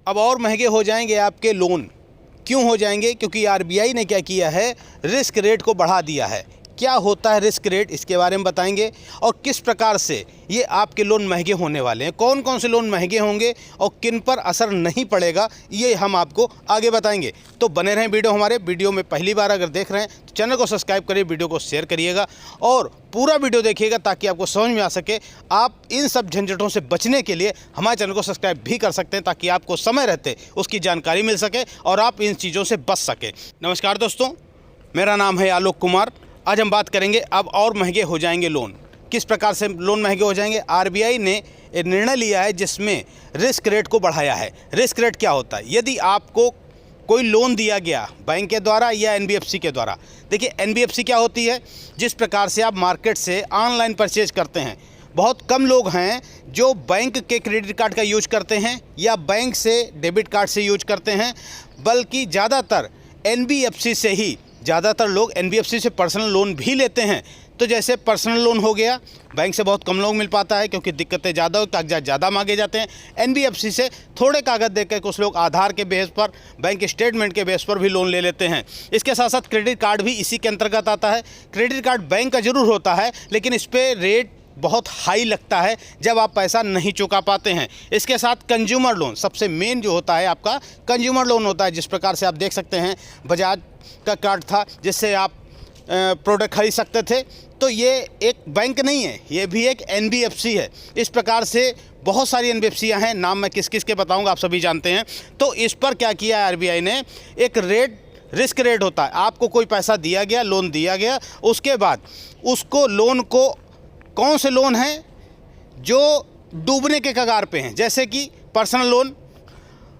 अब और महंगे हो जाएंगे आपके लोन। क्यों हो जाएंगे? क्योंकि आरबीआई ने क्या किया है, रिस्क रेट को बढ़ा दिया है। क्या होता है रिस्क रेट, इसके बारे में बताएंगे और किस प्रकार से ये आपके लोन महंगे होने वाले हैं, कौन कौन से लोन महंगे होंगे और किन पर असर नहीं पड़ेगा, ये हम आपको आगे बताएंगे। तो बने रहें वीडियो में पहली बार अगर देख रहे हैं तो चैनल को सब्सक्राइब करिए, वीडियो को शेयर करिएगा और पूरा वीडियो देखिएगा ताकि आपको समझ में आ सके। आप इन सब झंझटों से बचने के लिए हमारे चैनल को सब्सक्राइब भी कर सकते हैं ताकि आपको समय रहते उसकी जानकारी मिल सके और आप इन चीज़ों से बच सके। नमस्कार दोस्तों, मेरा नाम है आलोक कुमार। आज हम बात करेंगे अब और महंगे हो जाएंगे लोन, किस प्रकार से लोन महंगे हो जाएंगे। आरबीआई ने एक निर्णय लिया है जिसमें रिस्क रेट को बढ़ाया है। रिस्क रेट क्या होता है? यदि आपको कोई लोन दिया गया बैंक के द्वारा या एनबीएफसी के द्वारा, देखिए एनबीएफसी क्या होती है, जिस प्रकार से आप मार्केट से ऑनलाइन परचेज करते हैं। बहुत कम लोग हैं जो बैंक के क्रेडिट कार्ड का यूज करते हैं या बैंक से डेबिट कार्ड से यूज करते हैं, बल्कि ज़्यादातर एनबीएफसी से ही, ज़्यादातर लोग एनबीएफसी से पर्सनल लोन भी लेते हैं। तो जैसे पर्सनल लोन हो गया, बैंक से बहुत कम लोग मिल पाता है क्योंकि दिक्कतें ज़्यादा, कागजात ज़्यादा मांगे जाते हैं। एनबीएफसी से थोड़े कागज़ देकर कुछ लोग आधार के बेस पर, बैंक स्टेटमेंट के बेस पर भी लोन ले लेते हैं। इसके साथ साथ क्रेडिट कार्ड भी इसी के अंतर्गत आता है। क्रेडिट कार्ड बैंक का ज़रूर होता है लेकिन इस पर रेट बहुत हाई लगता है जब आप पैसा नहीं चुका पाते हैं। इसके साथ कंज्यूमर लोन सबसे मेन जो होता है आपका कंज्यूमर लोन होता है। जिस प्रकार से आप देख सकते हैं बजाज का कार्ड था जिससे आप प्रोडक्ट खरीद सकते थे, तो ये एक बैंक नहीं है, ये भी एक एनबीएफसी है। इस प्रकार से बहुत सारी एनबीएफसीयाँ हैं, नाम मैं किस किस के बताऊंगा, आप सभी जानते हैं। तो इस पर क्या किया है आरबीआई ने, एक रेट, रिस्क रेट होता है। आपको कोई पैसा दिया गया, लोन दिया गया, उसके बाद उसको लोन को, कौन से लोन हैं जो डूबने के कगार पे हैं, जैसे कि पर्सनल लोन,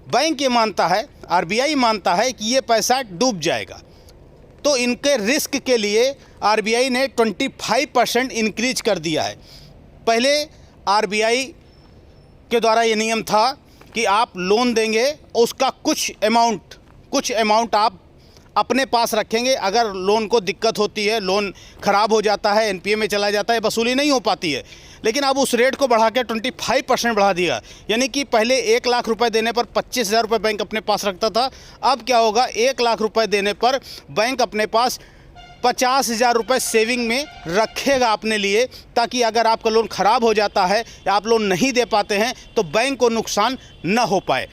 बैंक ये मानता है, आरबीआई मानता है कि ये पैसा डूब जाएगा, तो इनके रिस्क के लिए आरबीआई ने 25% इंक्रीज कर दिया है। पहले आरबीआई के द्वारा ये नियम था कि आप लोन देंगे, उसका कुछ अमाउंट आप अपने पास रखेंगे। अगर लोन को दिक्कत होती है, लोन ख़राब हो जाता है, एनपीए में चला जाता है, वसूली नहीं हो पाती है, लेकिन अब उस रेट को बढ़ा के 25% बढ़ा दिया। यानी कि पहले 1 लाख रुपए देने पर 25,000 रुपये बैंक अपने पास रखता था। अब क्या होगा, 1 लाख रुपए देने पर बैंक अपने पास 50,000 रुपये सेविंग में रखेगा अपने लिए, ताकि अगर आपका लोन ख़राब हो जाता है या आप लोन नहीं दे पाते हैं तो बैंक को नुकसान न हो पाए।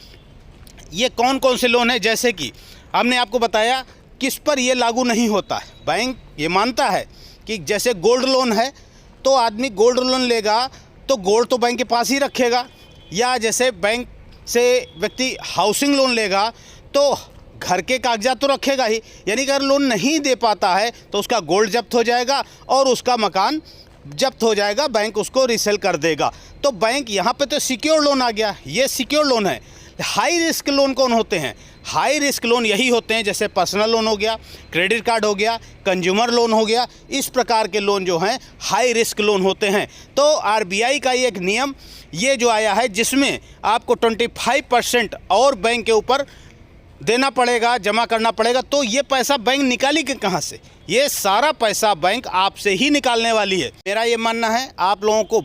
ये कौन कौन से लोन हैं, जैसे कि हमने आपको बताया किस पर ये लागू नहीं होता है। बैंक ये मानता है कि जैसे गोल्ड लोन है तो आदमी गोल्ड लोन लेगा तो गोल्ड तो बैंक के पास ही रखेगा, या जैसे बैंक से व्यक्ति हाउसिंग लोन लेगा तो घर के कागजात तो रखेगा ही। यानी कि अगर लोन नहीं दे पाता है तो उसका गोल्ड जब्त हो जाएगा और उसका मकान जब्त हो जाएगा, बैंक उसको रीसेल कर देगा। तो बैंक यहाँ पे तो सिक्योर लोन आ गया, ये सिक्योर लोन है। हाई रिस्क लोन कौन होते हैं? हाई रिस्क लोन यही होते हैं जैसे पर्सनल लोन हो गया, क्रेडिट कार्ड हो गया, कंज्यूमर लोन हो गया। इस प्रकार के लोन जो हैं हाई रिस्क लोन होते हैं। तो आरबीआई का ये एक नियम ये जो आया है जिसमें आपको 25% और बैंक के ऊपर देना पड़ेगा, जमा करना पड़ेगा। तो ये पैसा बैंक निकाली कि कहाँ से? ये सारा पैसा बैंक आपसे ही निकालने वाली है। मेरा ये मानना है आप लोगों को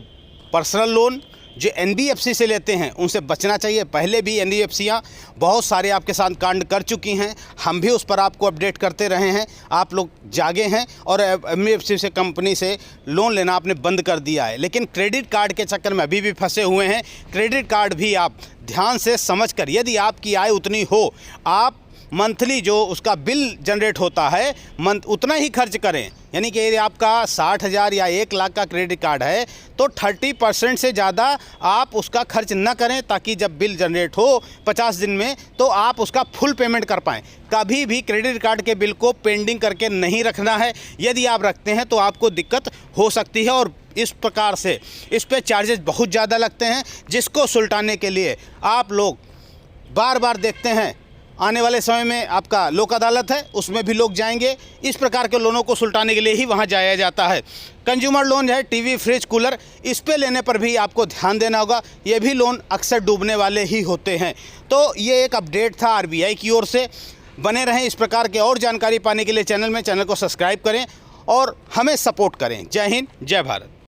पर्सनल लोन जो एनबीएफसी से लेते हैं उनसे बचना चाहिए। पहले भी एनबीएफसीयाँ बहुत सारे आपके साथ कांड कर चुकी हैं, हम भी उस पर आपको अपडेट करते रहे हैं। आप लोग जागे हैं और एनबीएफसी से, कंपनी से लोन लेना आपने बंद कर दिया है, लेकिन क्रेडिट कार्ड के चक्कर में अभी भी फंसे हुए हैं। क्रेडिट कार्ड भी आप ध्यान से समझ कर, यदि आपकी आय उतनी हो, आप मंथली जो उसका बिल जनरेट होता है उतना ही खर्च करें। यानी कि यदि आपका 60,000 या 1 लाख का क्रेडिट कार्ड है तो 30% से ज़्यादा आप उसका खर्च न करें, ताकि जब बिल जनरेट हो 50 दिन में तो आप उसका फुल पेमेंट कर पाएँ। कभी भी क्रेडिट कार्ड के बिल को पेंडिंग करके नहीं रखना है। यदि आप रखते हैं तो आपको दिक्कत हो सकती है और इस प्रकार से इस पर चार्जेस बहुत ज़्यादा लगते हैं, जिसको सुलटाने के लिए आप लोग बार बार देखते हैं। आने वाले समय में आपका लोक अदालत है, उसमें भी लोग जाएंगे। इस प्रकार के लोनों को सुलटाने के लिए ही वहाँ जाया जाता है। कंज्यूमर लोन है, टीवी, फ्रिज, कूलर, इस पे लेने पर भी आपको ध्यान देना होगा। ये भी लोन अक्सर डूबने वाले ही होते हैं। तो ये एक अपडेट था आरबीआई की ओर से। बने रहें इस प्रकार के और जानकारी पाने के लिए चैनल को सब्सक्राइब करें और हमें सपोर्ट करें। जय हिंद, जय भारत।